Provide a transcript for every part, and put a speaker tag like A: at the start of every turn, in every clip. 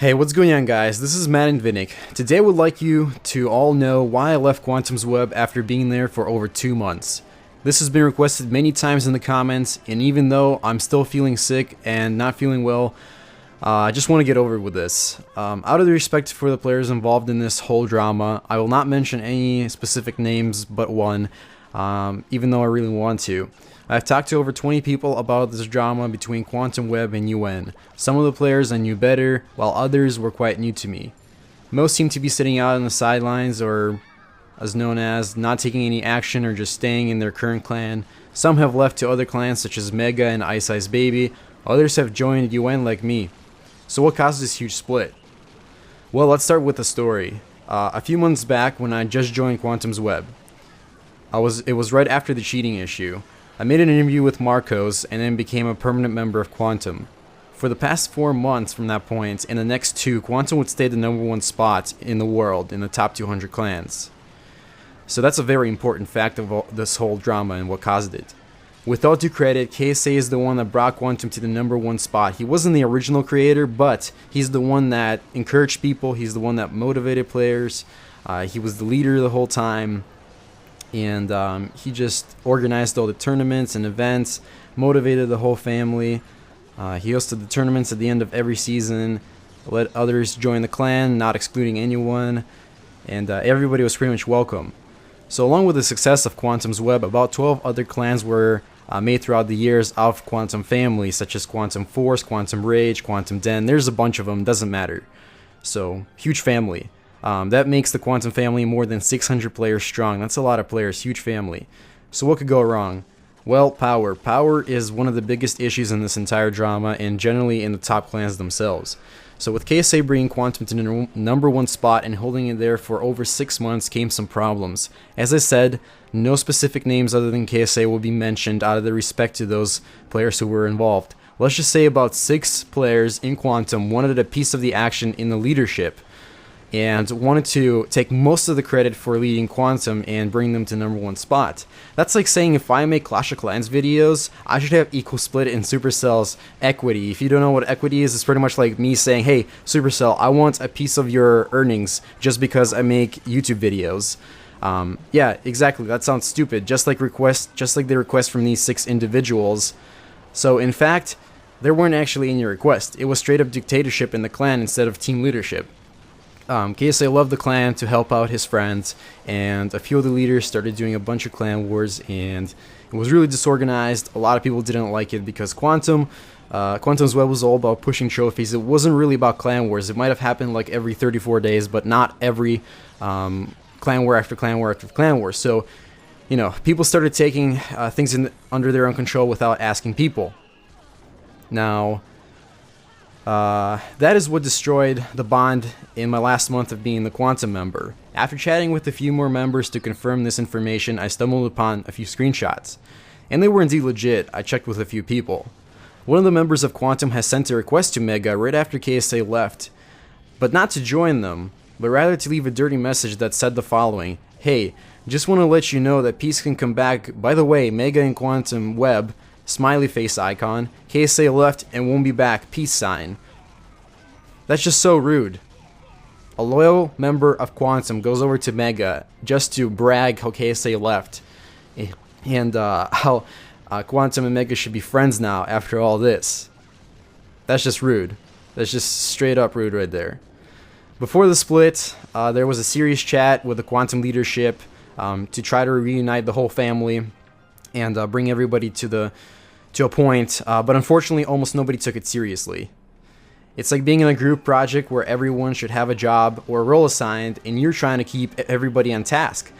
A: Hey, what's going on, guys? This is MaddenDvinik. Today I would like you to all know why I left Quantum's Web after being there for over 2 months. This has been requested many times in the comments, and even though I'm still feeling sick and not feeling well, I just want to get over with this. Out of the respect for the players involved in this whole drama, I will not mention any specific names but one, even though I really want to. I've talked to over 20 people about this drama between Quantum Web and UN. Some of the players I knew better, while others were quite new to me. Most seem to be sitting out on the sidelines, or as known as, not taking any action or just staying in their current clan. Some have left to other clans such as Mega and Ice Ice Baby. Others have joined UN like me. So what caused this huge split? Well, let's start with the story. A few months back, when I just joined Quantum's Web, it was right after the cheating issue. I made an interview with Marcos and then became a permanent member of Quantum. For the past 4 months from that point, and the next 2, Quantum would stay the #1 spot in the world in the top 200 clans. So that's a very important fact of this whole drama and what caused it. With all due credit, P.E.K.K.A is the one that brought Quantum to the #1 spot. He wasn't the original creator, but he's the one that encouraged people, he's the one that motivated players, he was the leader the whole time. And he just organized all the tournaments and events, motivated the whole family. He hosted the tournaments at the end of every season, let others join the clan, not excluding anyone, and everybody was pretty much welcome. So along with the success of Quantum's Web, about 12 other clans were made throughout the years of Quantum family, such as Quantum Force, Quantum Rage, Quantum Den. There's a bunch of them, doesn't matter. So, huge family. That makes the Quantum family more than 600 players strong. That's a lot of players, huge family. So what could go wrong? Well, power. Power is one of the biggest issues in this entire drama, and generally in the top clans themselves. So with P.E.K.K.A bringing Quantum to the #1 spot and holding it there for over 6 months came some problems. As I said, no specific names other than P.E.K.K.A will be mentioned out of the respect to those players who were involved. Let's just say about 6 players in Quantum wanted a piece of the action in the leadership, and wanted to take most of the credit for leading Quantum and bring them to #1 spot. That's like saying if I make Clash of Clans videos, I should have equal split in Supercell's equity. If you don't know what equity is, it's pretty much like me saying, hey, Supercell, I want a piece of your earnings just because I make YouTube videos. Yeah, exactly, that sounds stupid, just like the request from these 6 individuals. So in fact, there weren't actually any requests. It was straight up dictatorship in the clan instead of team leadership. P.E.K.K.A loved the clan to help out his friends, and a few of the leaders started doing a bunch of clan wars, and it was really disorganized. A lot of people didn't like it because Quantum's Web was all about pushing trophies. It wasn't really about clan wars. It might have happened like every 34 days, but not every clan war after clan war after clan war. So, you know, people started taking things under their own control without asking people. Now, that is what destroyed the bond in my last month of being the Quantum member. After chatting with a few more members to confirm this information, I stumbled upon a few screenshots. And they were indeed legit. I checked with a few people. One of the members of Quantum has sent a request to Mega right after P.E.K.K.A left, but not to join them, but rather to leave a dirty message that said the following: hey, just want to let you know that peace can come back. By the way, Mega and Quantum Web, smiley face icon, P.E.K.K.A left and won't be back, peace sign. That's just so rude. A loyal member of Quantum goes over to Mega just to brag how P.E.K.K.A left, and how Quantum and Mega should be friends now after all this. That's just rude. That's just straight up rude right there. Before the split, there was a serious chat with the Quantum leadership to try to reunite the whole family and bring everybody to a point, but unfortunately almost nobody took it seriously. It's like being in a group project where everyone should have a job or a role assigned, and you're trying to keep everybody on task,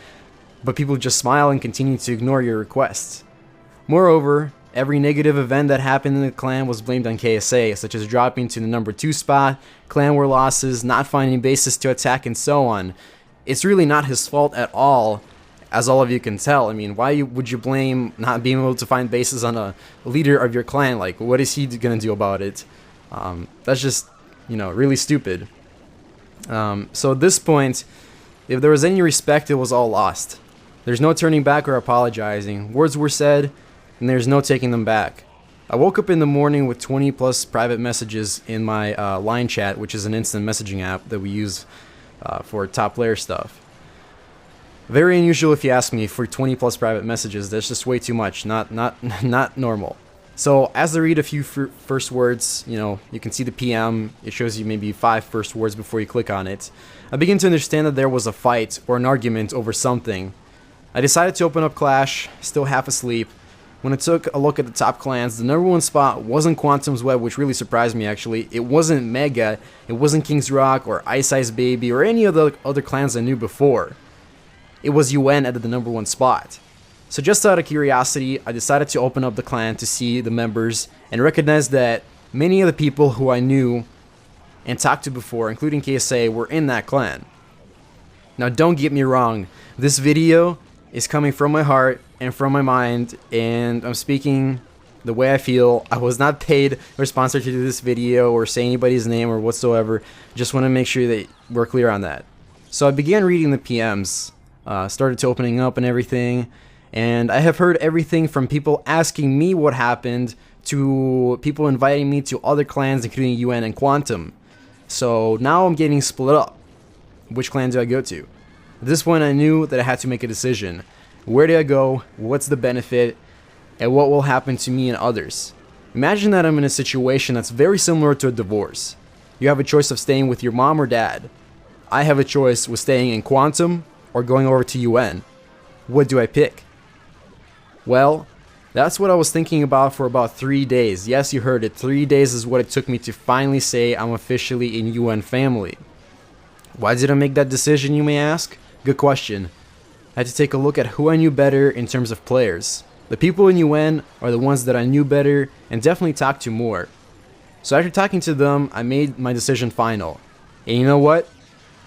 A: but people just smile and continue to ignore your requests. Moreover, every negative event that happened in the clan was blamed on P.E.K.K.A, such as dropping to the #2 spot, clan war losses, not finding bases to attack, and so on. It's really not his fault at all, as all of you can tell. I mean, why would you blame not being able to find bases on a leader of your clan? Like, what is he gonna do about it? That's just, you know, really stupid. So at this point, if there was any respect, it was all lost. There's no turning back or apologizing. Words were said, and there's no taking them back. I woke up in the morning with 20 plus private messages in my line chat, which is an instant messaging app that we use for top player stuff. Very unusual if you ask me for 20 plus private messages. That's just way too much, not normal. So as I read a few first words, you can see the PM. It shows you maybe 5 first words before you click on it. I begin to understand that there was a fight or an argument over something. I decided to open up Clash, still half asleep. When I took a look at the top clans, the #1 spot wasn't Quantum's Web, which really surprised me actually. It wasn't Mega, it wasn't King's Rock or Ice Ice Baby or any of the other clans I knew before. It was UN at the #1 spot. So just out of curiosity, I decided to open up the clan to see the members and recognize that many of the people who I knew and talked to before, including KSA, were in that clan. Now don't get me wrong, this video is coming from my heart and from my mind, and I'm speaking the way I feel. I was not paid or sponsored to do this video or say anybody's name or whatsoever. Just want to make sure that we're clear on that. So I began reading the PMs, started to opening up and everything. And I have heard everything from people asking me what happened to people inviting me to other clans, including UN and Quantum. So now I'm getting split up. Which clan do I go to? At this point I knew that I had to make a decision. Where do I go? What's the benefit? And what will happen to me and others? Imagine that I'm in a situation that's very similar to a divorce. You have a choice of staying with your mom or dad. I have a choice with staying in Quantum or going over to UN. What do I pick? Well, that's what I was thinking about for about 3 days. Yes, you heard it. 3 days is what it took me to finally say I'm officially in UN family. Why did I make that decision, you may ask? Good question. I had to take a look at who I knew better in terms of players. The people in UN are the ones that I knew better and definitely talked to more. So after talking to them, I made my decision final. And you know what?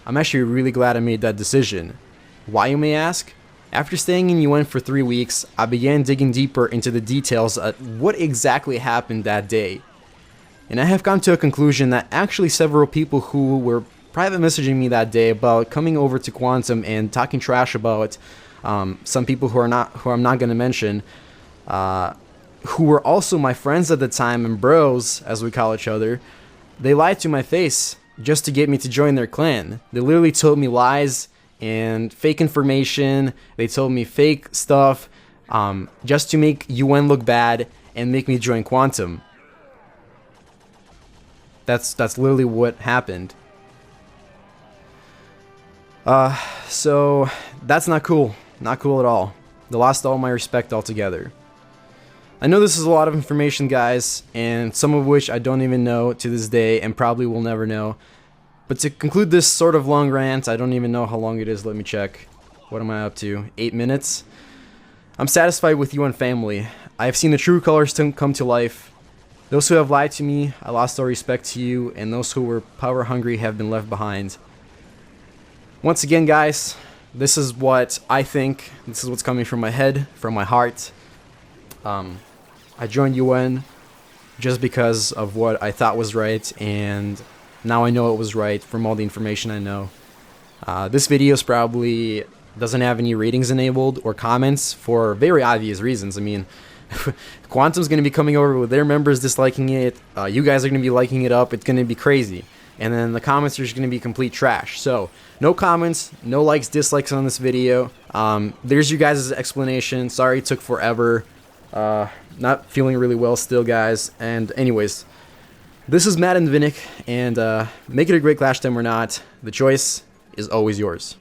A: I'm actually really glad I made that decision. Why, you may ask? After staying in UN for 3 weeks, I began digging deeper into the details of what exactly happened that day. And I have come to a conclusion that actually several people who were private messaging me that day about coming over to Quantum and talking trash about some people who I'm not going to mention, who were also my friends at the time and bros, as we call each other, they lied to my face just to get me to join their clan. They literally told me lies and fake information. They told me fake stuff just to make UN look bad and make me join Quantum. That's literally what happened. So that's not cool. Not cool at all. They lost all my respect altogether. I know this is a lot of information, guys, and some of which I don't even know to this day and probably will never know. But to conclude this sort of long rant, I don't even know how long it is, let me check. What am I up to? 8 minutes? I'm satisfied with UN family. I have seen the true colors come to life. Those who have lied to me, I lost all respect to you, and those who were power hungry have been left behind. Once again, guys, this is what I think. This is what's coming from my head, from my heart. I joined UN just because of what I thought was right, and now I know it was right from all the information I know. This video probably doesn't have any ratings enabled or comments for very obvious reasons. I mean, Quantum's going to be coming over with their members disliking it. You guys are going to be liking it up. It's going to be crazy. And then the comments are just going to be complete trash. So, no comments, no likes, dislikes on this video. There's you guys' explanation. Sorry it took forever. Not feeling really well still, guys. And anyways, this is MaddenDvinik, and make it a great Clash time or not. The choice is always yours.